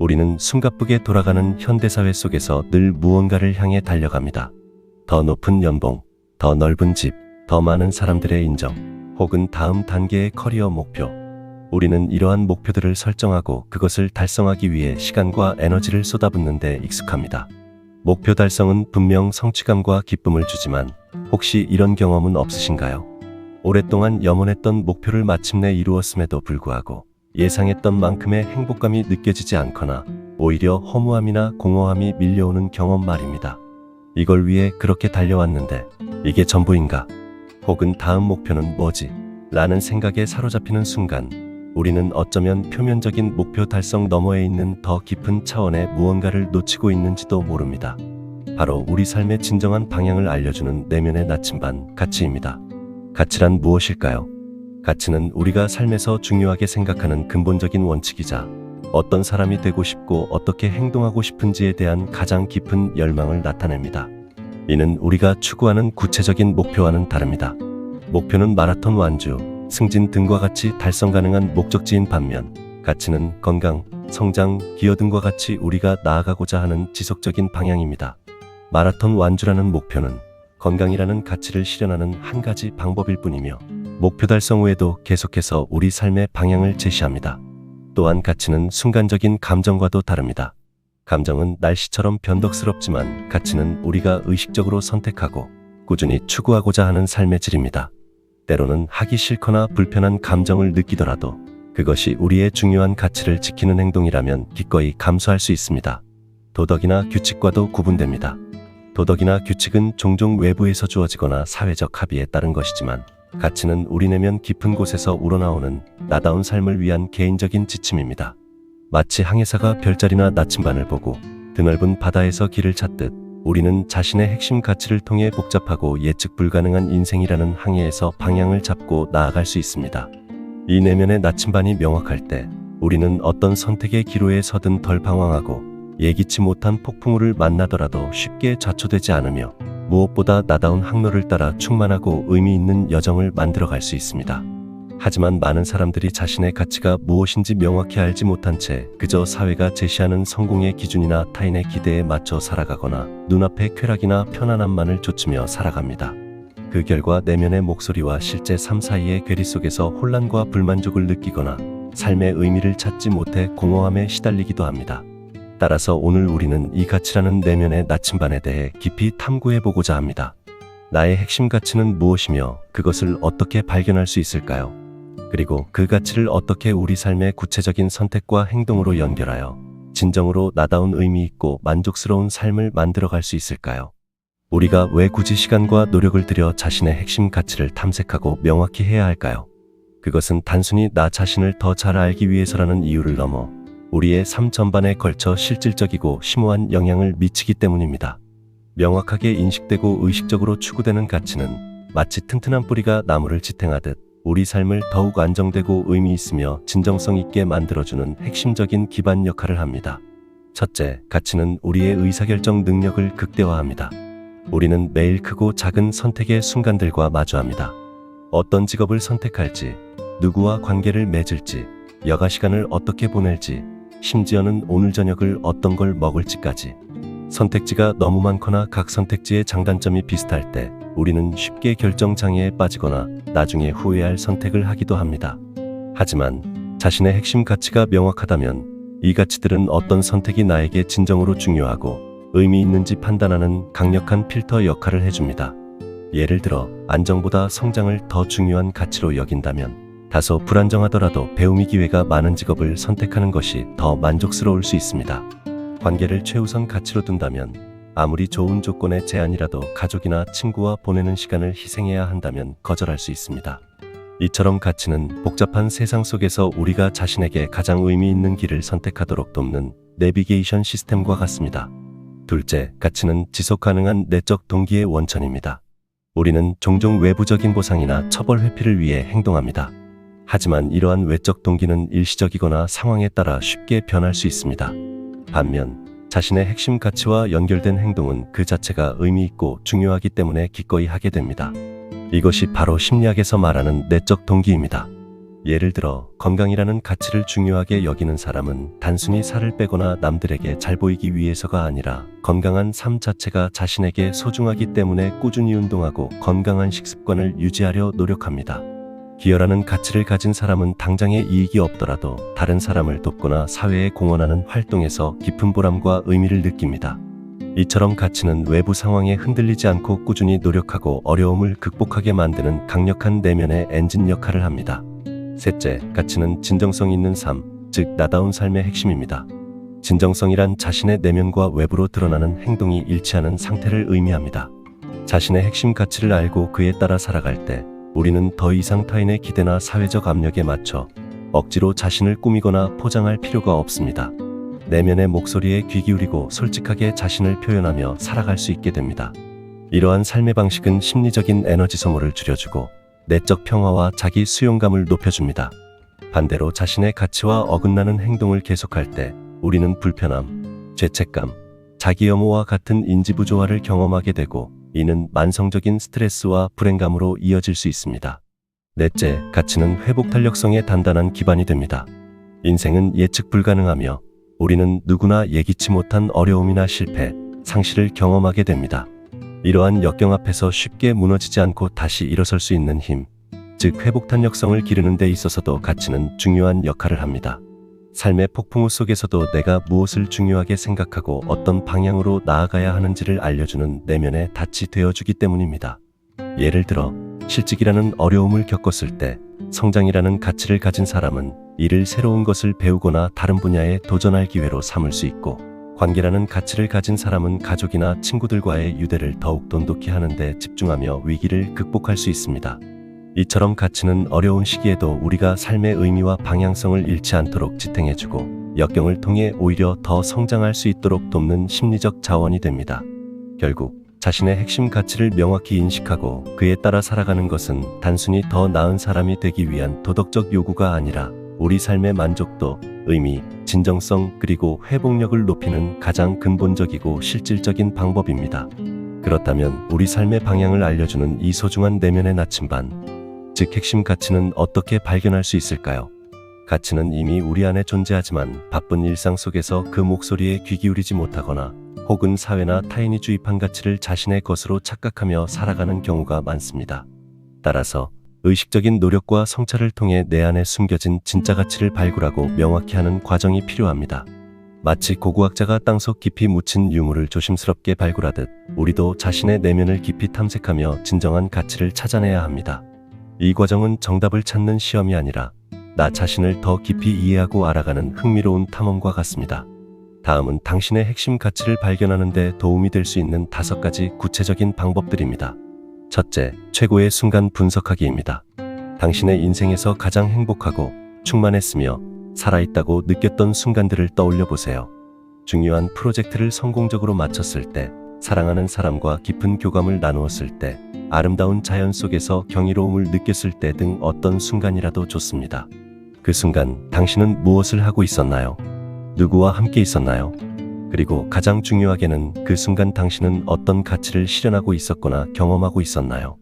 우리는 숨가쁘게 돌아가는 현대사회 속에서 늘 무언가를 향해 달려갑니다. 더 높은 연봉, 더 넓은 집, 더 많은 사람들의 인정, 혹은 다음 단계의 커리어 목표. 우리는 이러한 목표들을 설정하고 그것을 달성하기 위해 시간과 에너지를 쏟아붓는 데 익숙합니다. 목표 달성은 분명 성취감과 기쁨을 주지만 혹시 이런 경험은 없으신가요? 오랫동안 염원했던 목표를 마침내 이루었음에도 불구하고 예상했던 만큼의 행복감이 느껴지지 않거나 오히려 허무함이나 공허함이 밀려오는 경험 말입니다. 이걸 위해 그렇게 달려왔는데 이게 전부인가? 혹은 다음 목표는 뭐지? 라는 생각에 사로잡히는 순간 우리는 어쩌면 표면적인 목표 달성 너머에 있는 더 깊은 차원의 무언가를 놓치고 있는지도 모릅니다. 바로 우리 삶의 진정한 방향을 알려주는 내면의 나침반, 가치입니다. 가치란 무엇일까요? 가치는 우리가 삶에서 중요하게 생각하는 근본적인 원칙이자 어떤 사람이 되고 싶고 어떻게 행동하고 싶은지에 대한 가장 깊은 열망을 나타냅니다. 이는 우리가 추구하는 구체적인 목표와는 다릅니다. 목표는 마라톤 완주, 승진 등과 같이 달성 가능한 목적지인 반면 가치는 건강, 성장, 기여 등과 같이 우리가 나아가고자 하는 지속적인 방향입니다. 마라톤 완주라는 목표는 건강이라는 가치를 실현하는 한 가지 방법일 뿐이며 목표 달성 후에도 계속해서 우리 삶의 방향을 제시합니다. 또한 가치는 순간적인 감정과도 다릅니다. 감정은 날씨처럼 변덕스럽지만 가치는 우리가 의식적으로 선택하고 꾸준히 추구하고자 하는 삶의 질입니다. 때로는 하기 싫거나 불편한 감정을 느끼더라도 그것이 우리의 중요한 가치를 지키는 행동이라면 기꺼이 감수할 수 있습니다. 도덕이나 규칙과도 구분됩니다. 도덕이나 규칙은 종종 외부에서 주어지거나 사회적 합의에 따른 것이지만 가치는 우리 내면 깊은 곳에서 우러나오는 나다운 삶을 위한 개인적인 지침입니다. 마치 항해사가 별자리나 나침반을 보고 드넓은 바다에서 길을 찾듯 우리는 자신의 핵심 가치를 통해 복잡하고 예측 불가능한 인생이라는 항해에서 방향을 잡고 나아갈 수 있습니다. 이 내면의 나침반이 명확할 때 우리는 어떤 선택의 기로에 서든 덜 방황하고 예기치 못한 폭풍우를 만나더라도 쉽게 좌초되지 않으며 무엇보다 나다운 항로를 따라 충만하고 의미 있는 여정을 만들어갈 수 있습니다. 하지만 많은 사람들이 자신의 가치가 무엇인지 명확히 알지 못한 채 그저 사회가 제시하는 성공의 기준이나 타인의 기대에 맞춰 살아가거나 눈앞의 쾌락이나 편안함만을 좇으며 살아갑니다. 그 결과 내면의 목소리와 실제 삶 사이의 괴리 속에서 혼란과 불만족을 느끼거나 삶의 의미를 찾지 못해 공허함에 시달리기도 합니다. 따라서 오늘 우리는 이 가치라는 내면의 나침반에 대해 깊이 탐구해보고자 합니다. 나의 핵심 가치는 무엇이며 그것을 어떻게 발견할 수 있을까요? 그리고 그 가치를 어떻게 우리 삶의 구체적인 선택과 행동으로 연결하여 진정으로 나다운 의미 있고 만족스러운 삶을 만들어갈 수 있을까요? 우리가 왜 굳이 시간과 노력을 들여 자신의 핵심 가치를 탐색하고 명확히 해야 할까요? 그것은 단순히 나 자신을 더 잘 알기 위해서라는 이유를 넘어 우리의 삶 전반에 걸쳐 실질적이고 심오한 영향을 미치기 때문입니다. 명확하게 인식되고 의식적으로 추구되는 가치는 마치 튼튼한 뿌리가 나무를 지탱하듯 우리 삶을 더욱 안정되고 의미 있으며 진정성 있게 만들어주는 핵심적인 기반 역할을 합니다. 첫째, 가치는 우리의 의사결정 능력을 극대화합니다. 우리는 매일 크고 작은 선택의 순간들과 마주합니다. 어떤 직업을 선택할지, 누구와 관계를 맺을지, 여가 시간을 어떻게 보낼지, 심지어는 오늘 저녁을 어떤 걸 먹을지까지. 선택지가 너무 많거나 각 선택지의 장단점이 비슷할 때 우리는 쉽게 결정장애에 빠지거나 나중에 후회할 선택을 하기도 합니다. 하지만 자신의 핵심 가치가 명확하다면 이 가치들은 어떤 선택이 나에게 진정으로 중요하고 의미 있는지 판단하는 강력한 필터 역할을 해줍니다. 예를 들어 안정보다 성장을 더 중요한 가치로 여긴다면 다소 불안정하더라도 배움의 기회가 많은 직업을 선택하는 것이 더 만족스러울 수 있습니다. 관계를 최우선 가치로 둔다면 아무리 좋은 조건의 제안이라도 가족이나 친구와 보내는 시간을 희생해야 한다면 거절할 수 있습니다. 이처럼 가치는 복잡한 세상 속에서 우리가 자신에게 가장 의미 있는 길을 선택하도록 돕는 내비게이션 시스템과 같습니다. 둘째, 가치는 지속 가능한 내적 동기의 원천입니다. 우리는 종종 외부적인 보상이나 처벌 회피를 위해 행동합니다. 하지만 이러한 외적 동기는 일시적이거나 상황에 따라 쉽게 변할 수 있습니다. 반면 자신의 핵심 가치와 연결된 행동은 그 자체가 의미 있고 중요하기 때문에 기꺼이 하게 됩니다. 이것이 바로 심리학에서 말하는 내적 동기입니다. 예를 들어 건강이라는 가치를 중요하게 여기는 사람은 단순히 살을 빼거나 남들에게 잘 보이기 위해서가 아니라 건강한 삶 자체가 자신에게 소중하기 때문에 꾸준히 운동하고 건강한 식습관을 유지하려 노력합니다. 기여라는 가치를 가진 사람은 당장의 이익이 없더라도 다른 사람을 돕거나 사회에 공헌하는 활동에서 깊은 보람과 의미를 느낍니다. 이처럼 가치는 외부 상황에 흔들리지 않고 꾸준히 노력하고 어려움을 극복하게 만드는 강력한 내면의 엔진 역할을 합니다. 셋째, 가치는 진정성 있는 삶, 즉 나다운 삶의 핵심입니다. 진정성이란 자신의 내면과 외부로 드러나는 행동이 일치하는 상태를 의미합니다. 자신의 핵심 가치를 알고 그에 따라 살아갈 때 우리는 더 이상 타인의 기대나 사회적 압력에 맞춰 억지로 자신을 꾸미거나 포장할 필요가 없습니다. 내면의 목소리에 귀 기울이고 솔직하게 자신을 표현하며 살아갈 수 있게 됩니다. 이러한 삶의 방식은 심리적인 에너지 소모를 줄여주고 내적 평화와 자기 수용감을 높여줍니다. 반대로 자신의 가치와 어긋나는 행동을 계속할 때 우리는 불편함, 죄책감, 자기 혐오와 같은 인지 부조화를 경험하게 되고 이는 만성적인 스트레스와 불행감으로 이어질 수 있습니다. 넷째, 가치는 회복 탄력성의 단단한 기반이 됩니다. 인생은 예측 불가능하며 우리는 누구나 예기치 못한 어려움이나 실패, 상실을 경험하게 됩니다. 이러한 역경 앞에서 쉽게 무너지지 않고 다시 일어설 수 있는 힘, 즉 회복 탄력성을 기르는 데 있어서도 가치는 중요한 역할을 합니다. 삶의 폭풍우 속에서도 내가 무엇을 중요하게 생각하고 어떤 방향으로 나아가야 하는지를 알려주는 내면의 닻이 되어주기 때문입니다. 예를 들어 실직이라는 어려움을 겪었을 때 성장이라는 가치를 가진 사람은 이를 새로운 것을 배우거나 다른 분야에 도전할 기회로 삼을 수 있고, 관계라는 가치를 가진 사람은 가족이나 친구들과의 유대를 더욱 돈독히 하는 데 집중하며 위기를 극복할 수 있습니다. 이처럼 가치는 어려운 시기에도 우리가 삶의 의미와 방향성을 잃지 않도록 지탱해주고 역경을 통해 오히려 더 성장할 수 있도록 돕는 심리적 자원이 됩니다. 결국 자신의 핵심 가치를 명확히 인식하고 그에 따라 살아가는 것은 단순히 더 나은 사람이 되기 위한 도덕적 요구가 아니라 우리 삶의 만족도, 의미, 진정성 그리고 회복력을 높이는 가장 근본적이고 실질적인 방법입니다. 그렇다면 우리 삶의 방향을 알려주는 이 소중한 내면의 나침반, 즉 핵심 가치는 어떻게 발견할 수 있을까요? 가치는 이미 우리 안에 존재하지만 바쁜 일상 속에서 그 목소리에 귀 기울이지 못하거나 혹은 사회나 타인이 주입한 가치를 자신의 것으로 착각하며 살아가는 경우가 많습니다. 따라서 의식적인 노력과 성찰을 통해 내 안에 숨겨진 진짜 가치를 발굴하고 명확히 하는 과정이 필요합니다. 마치 고고학자가 땅속 깊이 묻힌 유물을 조심스럽게 발굴하듯 우리도 자신의 내면을 깊이 탐색하며 진정한 가치를 찾아내야 합니다. 이 과정은 정답을 찾는 시험이 아니라 나 자신을 더 깊이 이해하고 알아가는 흥미로운 탐험과 같습니다. 다음은 당신의 핵심 가치를 발견하는 데 도움이 될 수 있는 5가지 구체적인 방법들입니다. 첫째, 최고의 순간 분석하기입니다. 당신의 인생에서 가장 행복하고 충만했으며 살아있다고 느꼈던 순간들을 떠올려 보세요. 중요한 프로젝트를 성공적으로 마쳤을 때, 사랑하는 사람과 깊은 교감을 나누었을 때, 아름다운 자연 속에서 경이로움을 느꼈을 때 등 어떤 순간이라도 좋습니다. 그 순간 당신은 무엇을 하고 있었나요? 누구와 함께 있었나요? 그리고 가장 중요하게는 그 순간 당신은 어떤 가치를 실현하고 있었거나 경험하고 있었나요?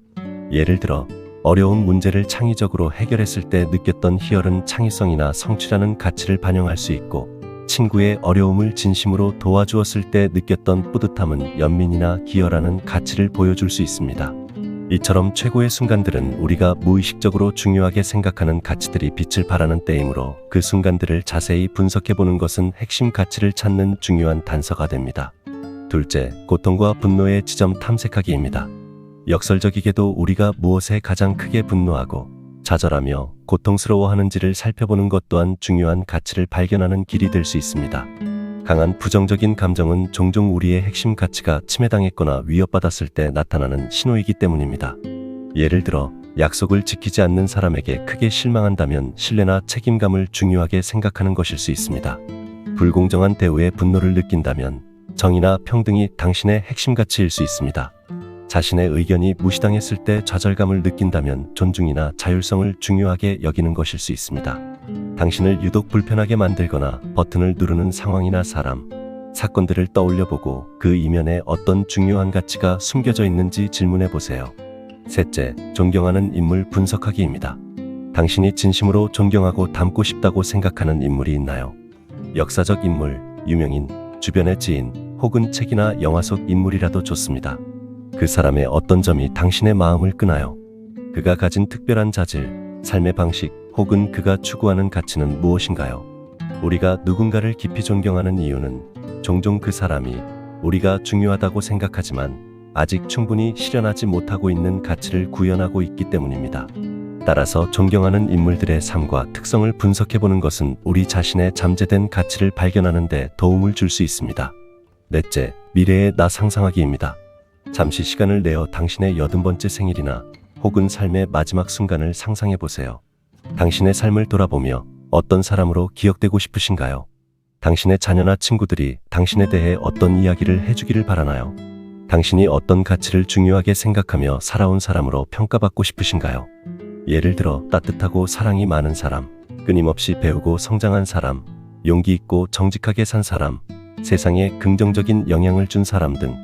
예를 들어 어려운 문제를 창의적으로 해결했을 때 느꼈던 희열은 창의성이나 성취라는 가치를 반영할 수 있고, 친구의 어려움을 진심으로 도와주었을 때 느꼈던 뿌듯함은 연민이나 기여라는 가치를 보여줄 수 있습니다. 이처럼 최고의 순간들은 우리가 무의식적으로 중요하게 생각하는 가치들이 빛을 발하는 때이므로 그 순간들을 자세히 분석해보는 것은 핵심 가치를 찾는 중요한 단서가 됩니다. 둘째, 고통과 분노의 지점 탐색하기입니다. 역설적이게도 우리가 무엇에 가장 크게 분노하고 좌절하며 고통스러워하는지를 살펴보는 것 또한 중요한 가치를 발견하는 길이 될 수 있습니다. 강한 부정적인 감정은 종종 우리의 핵심 가치가 침해당했거나 위협받았을 때 나타나는 신호이기 때문입니다. 예를 들어 약속을 지키지 않는 사람에게 크게 실망한다면 신뢰나 책임감을 중요하게 생각하는 것일 수 있습니다. 불공정한 대우에 분노를 느낀다면 정의나 평등이 당신의 핵심 가치일 수 있습니다. 자신의 의견이 무시당했을 때 좌절감을 느낀다면 존중이나 자율성을 중요하게 여기는 것일 수 있습니다. 당신을 유독 불편하게 만들거나 버튼을 누르는 상황이나 사람, 사건들을 떠올려보고 그 이면에 어떤 중요한 가치가 숨겨져 있는지 질문해 보세요. 셋째, 존경하는 인물 분석하기입니다. 당신이 진심으로 존경하고 닮고 싶다고 생각하는 인물이 있나요? 역사적 인물, 유명인, 주변의 지인, 혹은 책이나 영화 속 인물이라도 좋습니다. 그 사람의 어떤 점이 당신의 마음을 끄나요? 그가 가진 특별한 자질, 삶의 방식, 혹은 그가 추구하는 가치는 무엇인가요? 우리가 누군가를 깊이 존경하는 이유는 종종 그 사람이 우리가 중요하다고 생각하지만 아직 충분히 실현하지 못하고 있는 가치를 구현하고 있기 때문입니다. 따라서 존경하는 인물들의 삶과 특성을 분석해보는 것은 우리 자신의 잠재된 가치를 발견하는 데 도움을 줄 수 있습니다. 넷째, 미래의 나 상상하기입니다. 잠시 시간을 내어 당신의 80번째 생일이나 혹은 삶의 마지막 순간을 상상해보세요. 당신의 삶을 돌아보며 어떤 사람으로 기억되고 싶으신가요? 당신의 자녀나 친구들이 당신에 대해 어떤 이야기를 해주기를 바라나요? 당신이 어떤 가치를 중요하게 생각하며 살아온 사람으로 평가받고 싶으신가요? 예를 들어 따뜻하고 사랑이 많은 사람, 끊임없이 배우고 성장한 사람, 용기 있고 정직하게 산 사람, 세상에 긍정적인 영향을 준 사람 등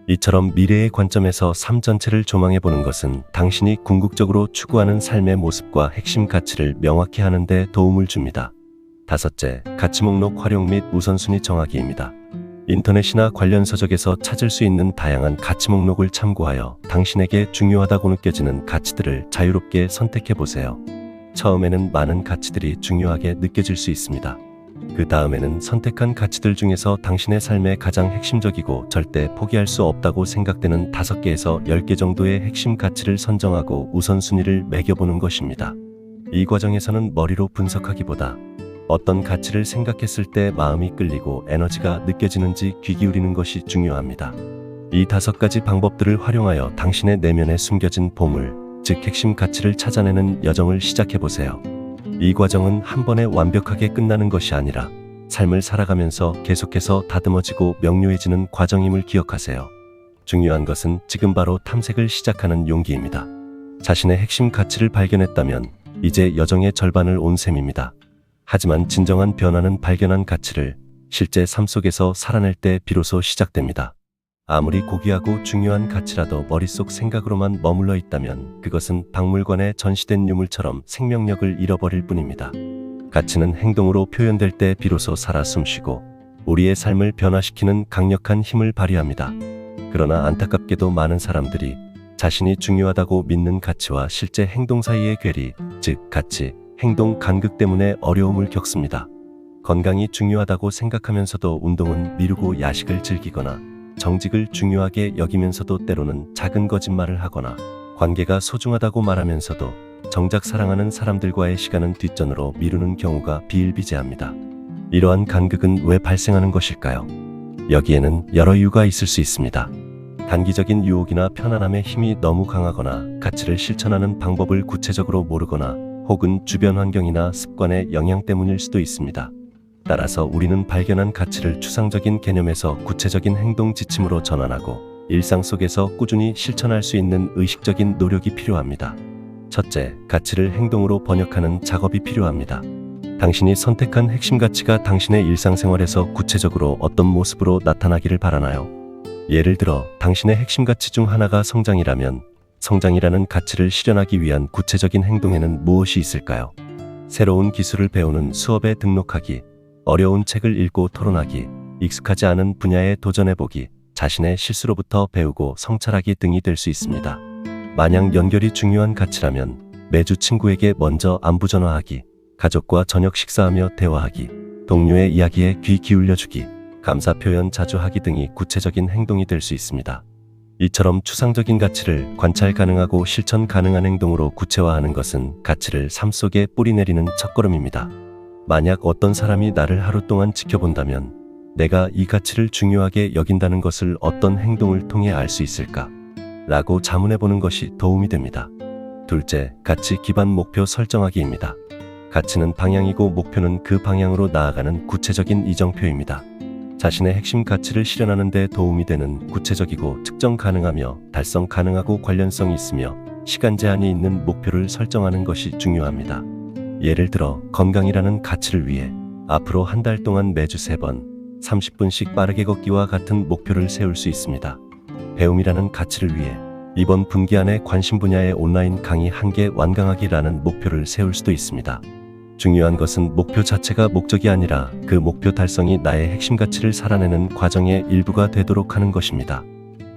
이처럼 미래의 관점에서 삶 전체를 조망해보는 것은 당신이 궁극적으로 추구하는 삶의 모습과 핵심 가치를 명확히 하는 데 도움을 줍니다. 다섯째, 가치 목록 활용 및 우선순위 정하기입니다. 인터넷이나 관련 서적에서 찾을 수 있는 다양한 가치 목록을 참고하여 당신에게 중요하다고 느껴지는 가치들을 자유롭게 선택해보세요. 처음에는 많은 가치들이 중요하게 느껴질 수 있습니다. 그 다음에는 선택한 가치들 중에서 당신의 삶에 가장 핵심적이고 절대 포기할 수 없다고 생각되는 5개에서 10개 정도의 핵심 가치를 선정하고 우선순위를 매겨보는 것입니다. 이 과정에서는 머리로 분석하기보다 어떤 가치를 생각했을 때 마음이 끌리고 에너지가 느껴지는지 귀 기울이는 것이 중요합니다. 이 5가지 방법들을 활용하여 당신의 내면에 숨겨진 보물, 즉 핵심 가치를 찾아내는 여정을 시작해보세요. 이 과정은 한 번에 완벽하게 끝나는 것이 아니라 삶을 살아가면서 계속해서 다듬어지고 명료해지는 과정임을 기억하세요. 중요한 것은 지금 바로 탐색을 시작하는 용기입니다. 자신의 핵심 가치를 발견했다면 이제 여정의 절반을 온 셈입니다. 하지만 진정한 변화는 발견한 가치를 실제 삶 속에서 살아낼 때 비로소 시작됩니다. 아무리 고귀하고 중요한 가치라도 머릿속 생각으로만 머물러 있다면 그것은 박물관에 전시된 유물처럼 생명력을 잃어버릴 뿐입니다. 가치는 행동으로 표현될 때 비로소 살아 숨쉬고 우리의 삶을 변화시키는 강력한 힘을 발휘합니다. 그러나 안타깝게도 많은 사람들이 자신이 중요하다고 믿는 가치와 실제 행동 사이의 괴리, 즉 가치, 행동 간극 때문에 어려움을 겪습니다. 건강이 중요하다고 생각하면서도 운동은 미루고 야식을 즐기거나 정직을 중요하게 여기면서도 때로는 작은 거짓말을 하거나 관계가 소중하다고 말하면서도 정작 사랑하는 사람들과의 시간은 뒷전으로 미루는 경우가 비일비재합니다. 이러한 간극은 왜 발생하는 것일까요? 여기에는 여러 이유가 있을 수 있습니다. 단기적인 유혹이나 편안함의 힘이 너무 강하거나 가치를 실천하는 방법을 구체적으로 모르거나 혹은 주변 환경이나 습관의 영향 때문일 수도 있습니다. 따라서 우리는 발견한 가치를 추상적인 개념에서 구체적인 행동 지침으로 전환하고 일상 속에서 꾸준히 실천할 수 있는 의식적인 노력이 필요합니다. 첫째, 가치를 행동으로 번역하는 작업이 필요합니다. 당신이 선택한 핵심 가치가 당신의 일상생활에서 구체적으로 어떤 모습으로 나타나기를 바라나요? 예를 들어 당신의 핵심 가치 중 하나가 성장이라면 성장이라는 가치를 실현하기 위한 구체적인 행동에는 무엇이 있을까요? 새로운 기술을 배우는 수업에 등록하기, 어려운 책을 읽고 토론하기, 익숙하지 않은 분야에 도전해보기, 자신의 실수로부터 배우고 성찰하기 등이 될 수 있습니다. 만약 연결이 중요한 가치라면 매주 친구에게 먼저 안부 전화하기, 가족과 저녁 식사하며 대화하기, 동료의 이야기에 귀 기울여주기, 감사 표현 자주 하기 등이 구체적인 행동이 될 수 있습니다. 이처럼 추상적인 가치를 관찰 가능하고 실천 가능한 행동으로 구체화하는 것은 가치를 삶 속에 뿌리내리는 첫걸음입니다. 만약 어떤 사람이 나를 하루 동안 지켜본다면 내가 이 가치를 중요하게 여긴다는 것을 어떤 행동을 통해 알 수 있을까? 라고 자문해보는 것이 도움이 됩니다. 둘째, 가치 기반 목표 설정하기입니다. 가치는 방향이고 목표는 그 방향으로 나아가는 구체적인 이정표입니다. 자신의 핵심 가치를 실현하는 데 도움이 되는 구체적이고 측정 가능하며 달성 가능하고 관련성이 있으며 시간 제한이 있는 목표를 설정하는 것이 중요합니다. 예를 들어 건강이라는 가치를 위해 앞으로 한 달 동안 매주 3번 30분씩 빠르게 걷기와 같은 목표를 세울 수 있습니다. 배움이라는 가치를 위해 이번 분기 안에 관심 분야의 온라인 강의 1개 완강하기라는 목표를 세울 수도 있습니다. 중요한 것은 목표 자체가 목적이 아니라 그 목표 달성이 나의 핵심 가치를 살아내는 과정의 일부가 되도록 하는 것입니다.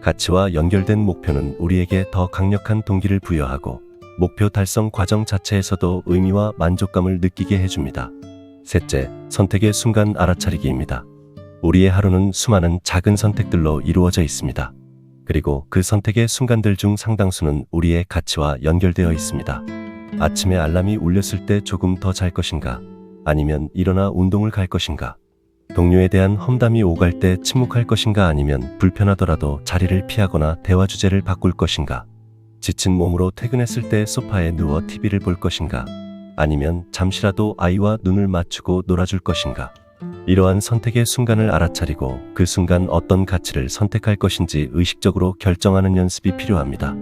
가치와 연결된 목표는 우리에게 더 강력한 동기를 부여하고 목표 달성 과정 자체에서도 의미와 만족감을 느끼게 해줍니다. 셋째, 선택의 순간 알아차리기입니다. 우리의 하루는 수많은 작은 선택들로 이루어져 있습니다. 그리고 그 선택의 순간들 중 상당수는 우리의 가치와 연결되어 있습니다. 아침에 알람이 울렸을 때 조금 더 잘 것인가? 아니면 일어나 운동을 갈 것인가? 동료에 대한 험담이 오갈 때 침묵할 것인가? 아니면 불편하더라도 자리를 피하거나 대화 주제를 바꿀 것인가? 지친 몸으로 퇴근했을 때 소파에 누워 TV를 볼 것인가? 아니면 잠시라도 아이와 눈을 맞추고 놀아줄 것인가? 이러한 선택의 순간을 알아차리고 그 순간 어떤 가치를 선택할 것인지 의식적으로 결정하는 연습이 필요합니다.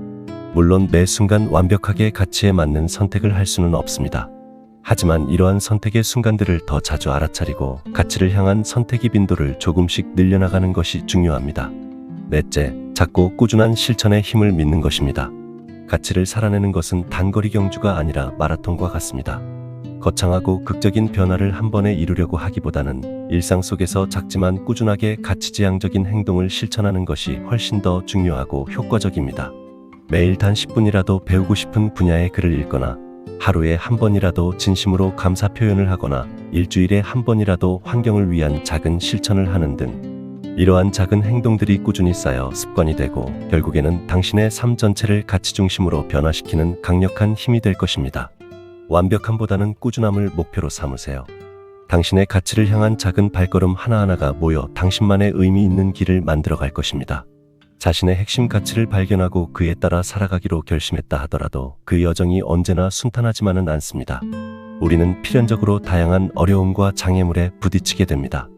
물론 매 순간 완벽하게 가치에 맞는 선택을 할 수는 없습니다. 하지만 이러한 선택의 순간들을 더 자주 알아차리고 가치를 향한 선택의 빈도를 조금씩 늘려나가는 것이 중요합니다. 넷째, 작고 꾸준한 실천의 힘을 믿는 것입니다. 가치를 살아내는 것은 단거리 경주가 아니라 마라톤과 같습니다. 거창하고 극적인 변화를 한 번에 이루려고 하기보다는 일상 속에서 작지만 꾸준하게 가치지향적인 행동을 실천하는 것이 훨씬 더 중요하고 효과적입니다. 매일 단 10분이라도 배우고 싶은 분야의 글을 읽거나 하루에 한 번이라도 진심으로 감사 표현을 하거나 일주일에 한 번이라도 환경을 위한 작은 실천을 하는 등 이러한 작은 행동들이 꾸준히 쌓여 습관이 되고 결국에는 당신의 삶 전체를 가치 중심으로 변화시키는 강력한 힘이 될 것입니다. 완벽함보다는 꾸준함을 목표로 삼으세요. 당신의 가치를 향한 작은 발걸음 하나하나가 모여 당신만의 의미 있는 길을 만들어갈 것입니다. 자신의 핵심 가치를 발견하고 그에 따라 살아가기로 결심했다 하더라도 그 여정이 언제나 순탄하지만은 않습니다. 우리는 필연적으로 다양한 어려움과 장애물에 부딪히게 됩니다.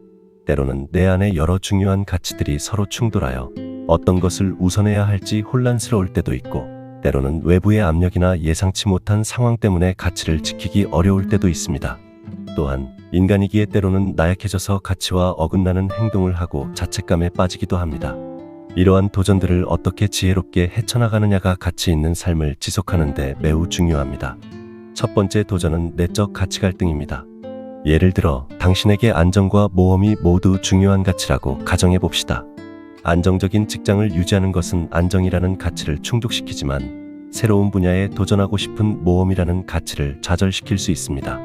때로는 내 안에 여러 중요한 가치들이 서로 충돌하여 어떤 것을 우선해야 할지 혼란스러울 때도 있고 때로는 외부의 압력이나 예상치 못한 상황 때문에 가치를 지키기 어려울 때도 있습니다. 또한 인간이기에 때로는 나약해져서 가치와 어긋나는 행동을 하고 자책감에 빠지기도 합니다. 이러한 도전들을 어떻게 지혜롭게 헤쳐나가느냐가 가치 있는 삶을 지속하는 데 매우 중요합니다. 첫 번째 도전은 내적 가치 갈등입니다. 예를 들어 당신에게 안정과 모험이 모두 중요한 가치라고 가정해 봅시다. 안정적인 직장을 유지하는 것은 안정이라는 가치를 충족시키지만 새로운 분야에 도전하고 싶은 모험이라는 가치를 좌절시킬 수 있습니다.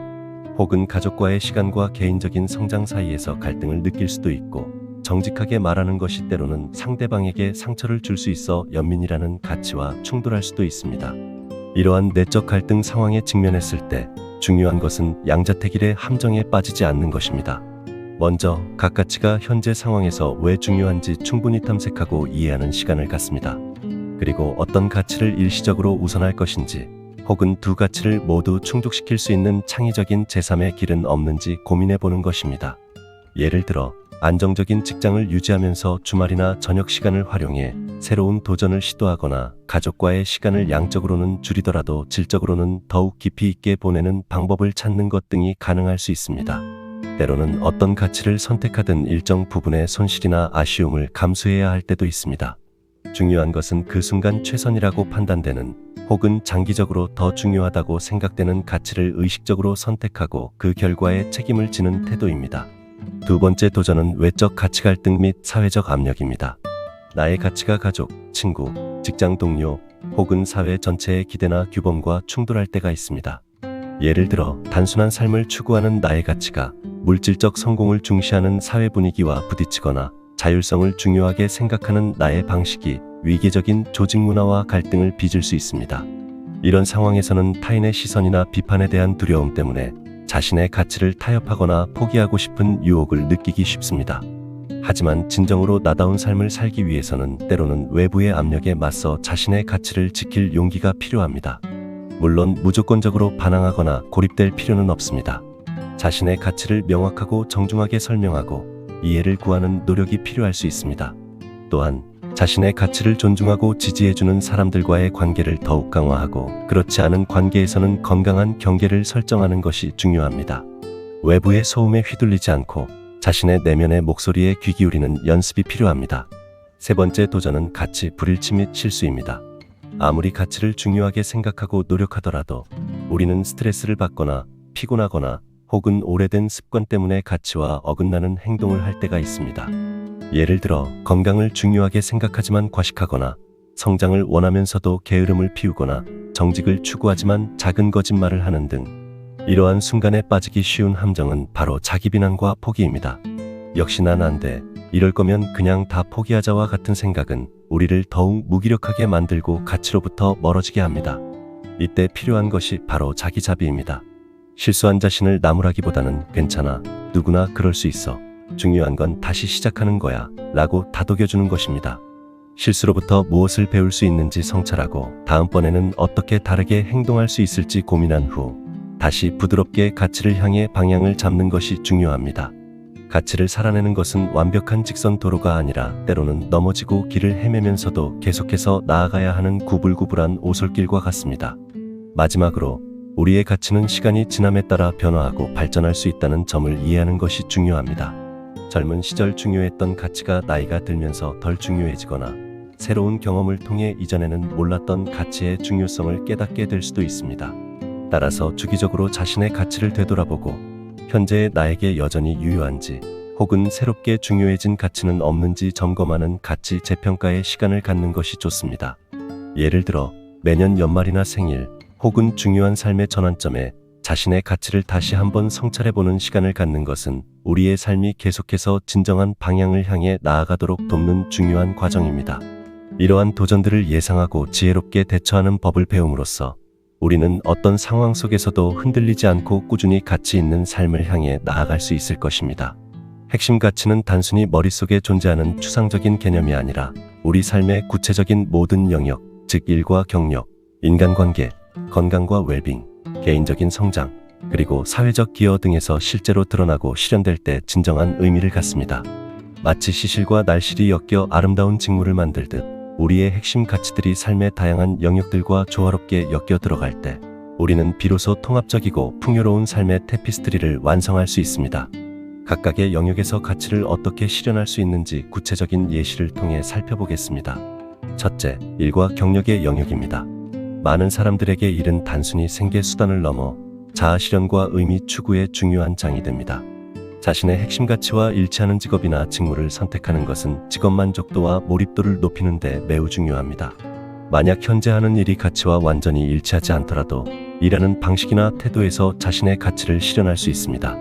혹은 가족과의 시간과 개인적인 성장 사이에서 갈등을 느낄 수도 있고 정직하게 말하는 것이 때로는 상대방에게 상처를 줄 수 있어 연민이라는 가치와 충돌할 수도 있습니다. 이러한 내적 갈등 상황에 직면했을 때 중요한 것은 양자택일의 함정에 빠지지 않는 것입니다. 먼저 각 가치가 현재 상황에서 왜 중요한지 충분히 탐색하고 이해하는 시간을 갖습니다. 그리고 어떤 가치를 일시적으로 우선할 것인지 혹은 두 가치를 모두 충족시킬 수 있는 창의적인 제3의 길은 없는지 고민해 보는 것입니다. 예를 들어 안정적인 직장을 유지하면서 주말이나 저녁 시간을 활용해 새로운 도전을 시도하거나 가족과의 시간을 양적으로는 줄이더라도 질적으로는 더욱 깊이 있게 보내는 방법을 찾는 것 등이 가능할 수 있습니다. 때로는 어떤 가치를 선택하든 일정 부분의 손실이나 아쉬움을 감수해야 할 때도 있습니다. 중요한 것은 그 순간 최선이라고 판단되는 혹은 장기적으로 더 중요하다고 생각되는 가치를 의식적으로 선택하고 그 결과에 책임을 지는 태도입니다. 두 번째 도전은 외적 가치 갈등 및 사회적 압력입니다. 나의 가치가 가족, 친구, 직장 동료 혹은 사회 전체의 기대나 규범과 충돌할 때가 있습니다. 예를 들어 단순한 삶을 추구하는 나의 가치가 물질적 성공을 중시하는 사회 분위기와 부딪히거나 자율성을 중요하게 생각하는 나의 방식이 위계적인 조직 문화와 갈등을 빚을 수 있습니다. 이런 상황에서는 타인의 시선이나 비판에 대한 두려움 때문에 자신의 가치를 타협하거나 포기하고 싶은 유혹을 느끼기 쉽습니다. 하지만 진정으로 나다운 삶을 살기 위해서는 때로는 외부의 압력에 맞서 자신의 가치를 지킬 용기가 필요합니다. 물론 무조건적으로 반항하거나 고립될 필요는 없습니다. 자신의 가치를 명확하고 정중하게 설명하고 이해를 구하는 노력이 필요할 수 있습니다. 또한 자신의 가치를 존중하고 지지해주는 사람들과의 관계를 더욱 강화하고 그렇지 않은 관계에서는 건강한 경계를 설정하는 것이 중요합니다. 외부의 소음에 휘둘리지 않고 자신의 내면의 목소리에 귀 기울이는 연습이 필요합니다. 세 번째 도전은 가치 불일치 및 실수입니다. 아무리 가치를 중요하게 생각하고 노력하더라도 우리는 스트레스를 받거나 피곤하거나 혹은 오래된 습관 때문에 가치와 어긋나는 행동을 할 때가 있습니다. 예를 들어 건강을 중요하게 생각하지만 과식하거나 성장을 원하면서도 게으름을 피우거나 정직을 추구하지만 작은 거짓말을 하는 등 이러한 순간에 빠지기 쉬운 함정은 바로 자기 비난과 포기입니다. 역시 난 안 돼. 이럴 거면 그냥 다 포기하자와 같은 생각은 우리를 더욱 무기력하게 만들고 가치로부터 멀어지게 합니다. 이때 필요한 것이 바로 자기 자비입니다. 실수한 자신을 나무라기보다는 괜찮아. 누구나 그럴 수 있어. 중요한 건 다시 시작하는 거야. 라고 다독여주는 것입니다. 실수로부터 무엇을 배울 수 있는지 성찰하고 다음번에는 어떻게 다르게 행동할 수 있을지 고민한 후 다시 부드럽게 가치를 향해 방향을 잡는 것이 중요합니다. 가치를 살아내는 것은 완벽한 직선 도로가 아니라 때로는 넘어지고 길을 헤매면서도 계속해서 나아가야 하는 구불구불한 오솔길과 같습니다. 마지막으로 우리의 가치는 시간이 지남에 따라 변화하고 발전할 수 있다는 점을 이해하는 것이 중요합니다. 젊은 시절 중요했던 가치가 나이가 들면서 덜 중요해지거나 새로운 경험을 통해 이전에는 몰랐던 가치의 중요성을 깨닫게 될 수도 있습니다. 따라서 주기적으로 자신의 가치를 되돌아보고 현재의 나에게 여전히 유효한지 혹은 새롭게 중요해진 가치는 없는지 점검하는 가치 재평가의 시간을 갖는 것이 좋습니다. 예를 들어 매년 연말이나 생일 혹은 중요한 삶의 전환점에 자신의 가치를 다시 한번 성찰해보는 시간을 갖는 것은 우리의 삶이 계속해서 진정한 방향을 향해 나아가도록 돕는 중요한 과정입니다. 이러한 도전들을 예상하고 지혜롭게 대처하는 법을 배움으로써 우리는 어떤 상황 속에서도 흔들리지 않고 꾸준히 가치 있는 삶을 향해 나아갈 수 있을 것입니다. 핵심 가치는 단순히 머릿속에 존재하는 추상적인 개념이 아니라 우리 삶의 구체적인 모든 영역, 즉 일과 경력, 인간관계, 건강과 웰빙, 개인적인 성장, 그리고 사회적 기여 등에서 실제로 드러나고 실현될 때 진정한 의미를 갖습니다. 마치 시실과 날실이 엮여 아름다운 직물을 만들듯 우리의 핵심 가치들이 삶의 다양한 영역들과 조화롭게 엮여 들어갈 때 우리는 비로소 통합적이고 풍요로운 삶의 테피스트리를 완성할 수 있습니다. 각각의 영역에서 가치를 어떻게 실현할 수 있는지 구체적인 예시를 통해 살펴보겠습니다. 첫째, 일과 경력의 영역입니다. 많은 사람들에게 일은 단순히 생계 수단을 넘어 자아 실현과 의미 추구의 중요한 장이 됩니다. 자신의 핵심 가치와 일치하는 직업이나 직무를 선택하는 것은 직업 만족도와 몰입도를 높이는 데 매우 중요합니다. 만약 현재 하는 일이 가치와 완전히 일치하지 않더라도 일하는 방식이나 태도에서 자신의 가치를 실현할 수 있습니다.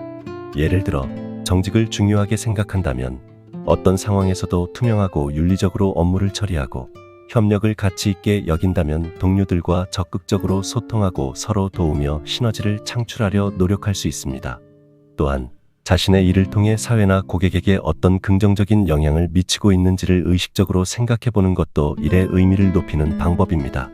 예를 들어 정직을 중요하게 생각한다면 어떤 상황에서도 투명하고 윤리적으로 업무를 처리하고 협력을 가치 있게 여긴다면 동료들과 적극적으로 소통하고 서로 도우며 시너지를 창출하려 노력할 수 있습니다. 또한 자신의 일을 통해 사회나 고객에게 어떤 긍정적인 영향을 미치고 있는지를 의식적으로 생각해보는 것도 일의 의미를 높이는 방법입니다.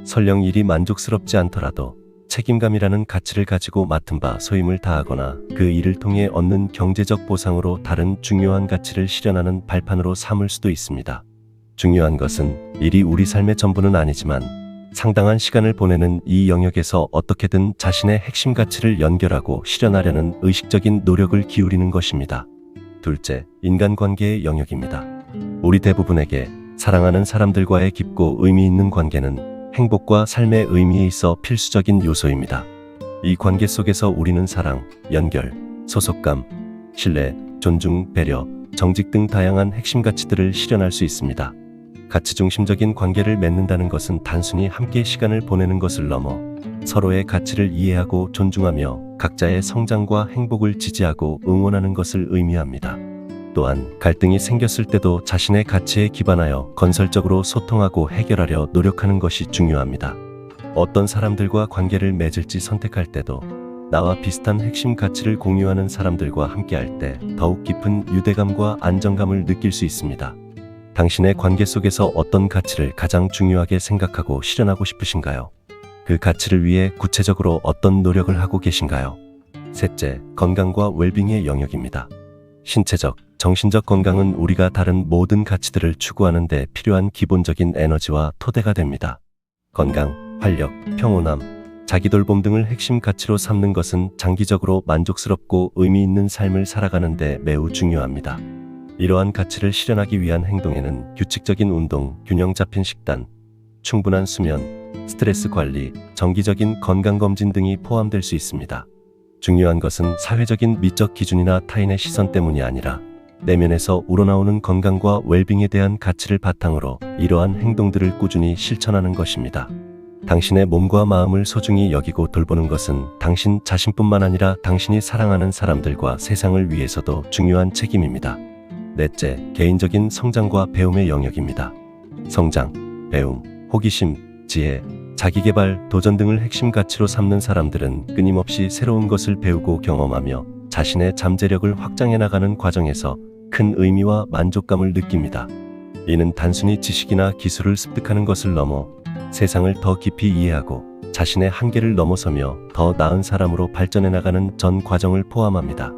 설령 일이 만족스럽지 않더라도 책임감이라는 가치를 가지고 맡은 바 소임을 다하거나 그 일을 통해 얻는 경제적 보상으로 다른 중요한 가치를 실현하는 발판으로 삼을 수도 있습니다. 중요한 것은 일이 우리 삶의 전부는 아니지만 상당한 시간을 보내는 이 영역에서 어떻게든 자신의 핵심 가치를 연결하고 실현하려는 의식적인 노력을 기울이는 것입니다. 둘째, 인간관계의 영역입니다. 우리 대부분에게 사랑하는 사람들과의 깊고 의미 있는 관계는 행복과 삶의 의미에 있어 필수적인 요소입니다. 이 관계 속에서 우리는 사랑, 연결, 소속감, 신뢰, 존중, 배려, 정직 등 다양한 핵심 가치들을 실현할 수 있습니다. 가치 중심적인 관계를 맺는다는 것은 단순히 함께 시간을 보내는 것을 넘어 서로의 가치를 이해하고 존중하며 각자의 성장과 행복을 지지하고 응원하는 것을 의미합니다. 또한 갈등이 생겼을 때도 자신의 가치에 기반하여 건설적으로 소통하고 해결하려 노력하는 것이 중요합니다. 어떤 사람들과 관계를 맺을지 선택할 때도 나와 비슷한 핵심 가치를 공유하는 사람들과 함께할 때 더욱 깊은 유대감과 안정감을 느낄 수 있습니다. 당신의 관계 속에서 어떤 가치를 가장 중요하게 생각하고 실현하고 싶으신가요? 그 가치를 위해 구체적으로 어떤 노력을 하고 계신가요? 셋째, 건강과 웰빙의 영역입니다. 신체적, 정신적 건강은 우리가 다른 모든 가치들을 추구하는 데 필요한 기본적인 에너지와 토대가 됩니다. 건강, 활력, 평온함, 자기돌봄 등을 핵심 가치로 삼는 것은 장기적으로 만족스럽고 의미 있는 삶을 살아가는 데 매우 중요합니다. 이러한 가치를 실현하기 위한 행동에는 규칙적인 운동, 균형 잡힌 식단, 충분한 수면, 스트레스 관리, 정기적인 건강검진 등이 포함될 수 있습니다. 중요한 것은 사회적인 미적 기준이나 타인의 시선 때문이 아니라 내면에서 우러나오는 건강과 웰빙에 대한 가치를 바탕으로 이러한 행동들을 꾸준히 실천하는 것입니다. 당신의 몸과 마음을 소중히 여기고 돌보는 것은 당신 자신뿐만 아니라 당신이 사랑하는 사람들과 세상을 위해서도 중요한 책임입니다. 넷째, 개인적인 성장과 배움의 영역입니다. 성장, 배움, 호기심, 지혜, 자기개발, 도전 등을 핵심 가치로 삼는 사람들은 끊임없이 새로운 것을 배우고 경험하며 자신의 잠재력을 확장해 나가는 과정에서 큰 의미와 만족감을 느낍니다. 이는 단순히 지식이나 기술을 습득하는 것을 넘어 세상을 더 깊이 이해하고 자신의 한계를 넘어서며 더 나은 사람으로 발전해 나가는 전 과정을 포함합니다.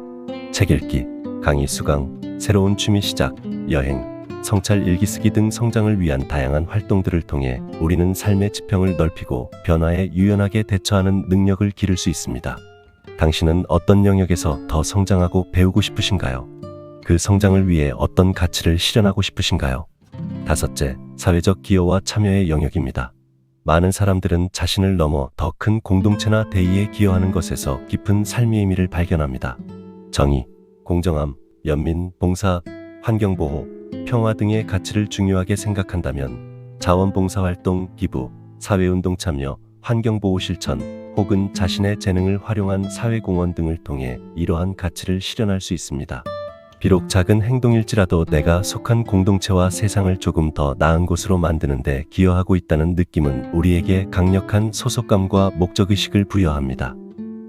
책 읽기, 강의 수강, 새로운 취미 시작, 여행, 성찰 일기 쓰기 등 성장을 위한 다양한 활동들을 통해 우리는 삶의 지평을 넓히고 변화에 유연하게 대처하는 능력을 기를 수 있습니다. 당신은 어떤 영역에서 더 성장하고 배우고 싶으신가요? 그 성장을 위해 어떤 가치를 실현하고 싶으신가요? 다섯째, 사회적 기여와 참여의 영역입니다. 많은 사람들은 자신을 넘어 더 큰 공동체나 대의에 기여하는 것에서 깊은 삶의 의미를 발견합니다. 정의, 공정함, 연민, 봉사, 환경보호, 평화 등의 가치를 중요하게 생각한다면 자원봉사활동, 기부, 사회운동 참여, 환경보호 실천, 혹은 자신의 재능을 활용한 사회공헌 등을 통해 이러한 가치를 실현할 수 있습니다. 비록 작은 행동일지라도 내가 속한 공동체와 세상을 조금 더 나은 곳으로 만드는 데 기여하고 있다는 느낌은 우리에게 강력한 소속감과 목적의식을 부여합니다.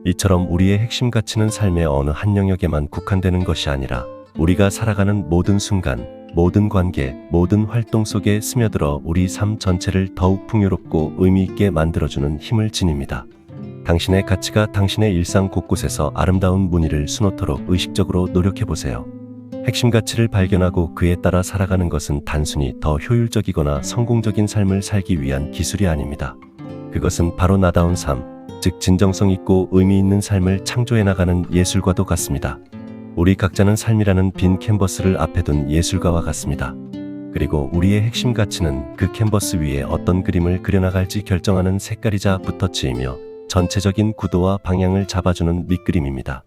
이처럼 우리의 핵심 가치는 삶의 어느 한 영역에만 국한되는 것이 아니라 우리가 살아가는 모든 순간, 모든 관계, 모든 활동 속에 스며들어 우리 삶 전체를 더욱 풍요롭고 의미 있게 만들어주는 힘을 지닙니다. 당신의 가치가 당신의 일상 곳곳에서 아름다운 무늬를 수놓도록 의식적으로 노력해보세요. 핵심 가치를 발견하고 그에 따라 살아가는 것은 단순히 더 효율적이거나 성공적인 삶을 살기 위한 기술이 아닙니다. 그것은 바로 나다운 삶, 즉 진정성 있고 의미 있는 삶을 창조해 나가는 예술과도 같습니다. 우리 각자는 삶이라는 빈 캔버스를 앞에 둔 예술가와 같습니다. 그리고 우리의 핵심 가치는 그 캔버스 위에 어떤 그림을 그려나갈지 결정하는 색깔이자 붓터치이며 전체적인 구도와 방향을 잡아주는 밑그림입니다.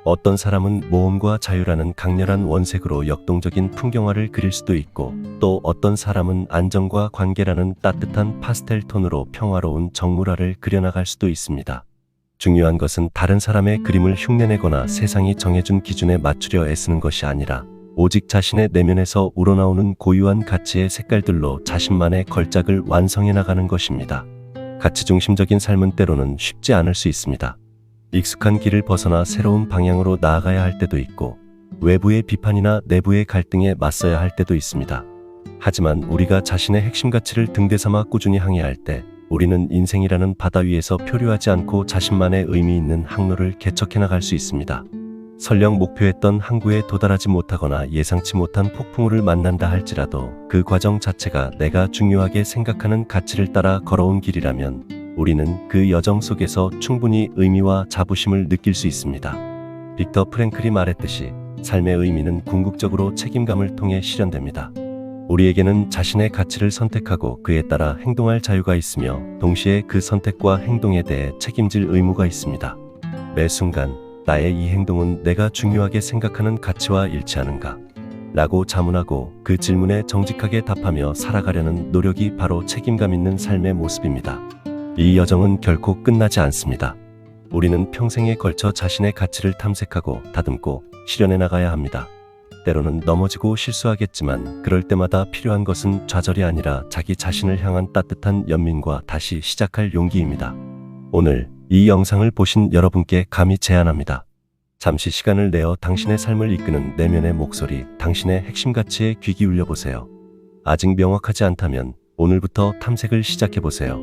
어떤 사람은 모험과 자유라는 강렬한 원색으로 역동적인 풍경화를 그릴 수도 있고, 또 어떤 사람은 안정과 관계라는 따뜻한 파스텔 톤으로 평화로운 정물화를 그려나갈 수도 있습니다. 중요한 것은 다른 사람의 그림을 흉내내거나 세상이 정해준 기준에 맞추려 애쓰는 것이 아니라 오직 자신의 내면에서 우러나오는 고유한 가치의 색깔들로 자신만의 걸작을 완성해 나가는 것입니다. 가치 중심적인 삶은 때로는 쉽지 않을 수 있습니다. 익숙한 길을 벗어나 새로운 방향으로 나아가야 할 때도 있고, 외부의 비판이나 내부의 갈등에 맞서야 할 때도 있습니다. 하지만 우리가 자신의 핵심 가치를 등대삼아 꾸준히 항해할 때 우리는 인생이라는 바다 위에서 표류하지 않고 자신만의 의미 있는 항로를 개척해 나갈 수 있습니다. 설령 목표했던 항구에 도달하지 못하거나 예상치 못한 폭풍우를 만난다 할지라도 그 과정 자체가 내가 중요하게 생각하는 가치를 따라 걸어온 길이라면 우리는 그 여정 속에서 충분히 의미와 자부심을 느낄 수 있습니다. 빅터 프랭클이 말했듯이 삶의 의미는 궁극적으로 책임감을 통해 실현됩니다. 우리에게는 자신의 가치를 선택하고 그에 따라 행동할 자유가 있으며 동시에 그 선택과 행동에 대해 책임질 의무가 있습니다. 매 순간 나의 이 행동은 내가 중요하게 생각하는 가치와 일치하는가? 라고 자문하고 그 질문에 정직하게 답하며 살아가려는 노력이 바로 책임감 있는 삶의 모습입니다. 이 여정은 결코 끝나지 않습니다. 우리는 평생에 걸쳐 자신의 가치를 탐색하고 다듬고 실현해 나가야 합니다. 때로는 넘어지고 실수하겠지만 그럴 때마다 필요한 것은 좌절이 아니라 자기 자신을 향한 따뜻한 연민과 다시 시작할 용기입니다. 오늘 이 영상을 보신 여러분께 감히 제안합니다. 잠시 시간을 내어 당신의 삶을 이끄는 내면의 목소리, 당신의 핵심 가치에 귀 기울여 보세요. 아직 명확하지 않다면 오늘부터 탐색을 시작해 보세요.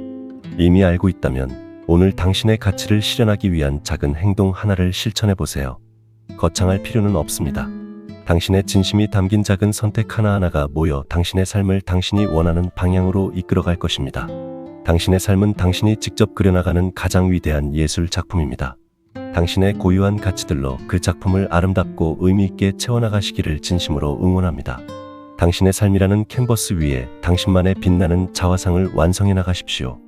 이미 알고 있다면 오늘 당신의 가치를 실현하기 위한 작은 행동 하나를 실천해 보세요. 거창할 필요는 없습니다. 당신의 진심이 담긴 작은 선택 하나하나가 모여 당신의 삶을 당신이 원하는 방향으로 이끌어갈 것입니다. 당신의 삶은 당신이 직접 그려나가는 가장 위대한 예술 작품입니다. 당신의 고유한 가치들로 그 작품을 아름답고 의미 있게 채워나가시기를 진심으로 응원합니다. 당신의 삶이라는 캔버스 위에 당신만의 빛나는 자화상을 완성해 나가십시오.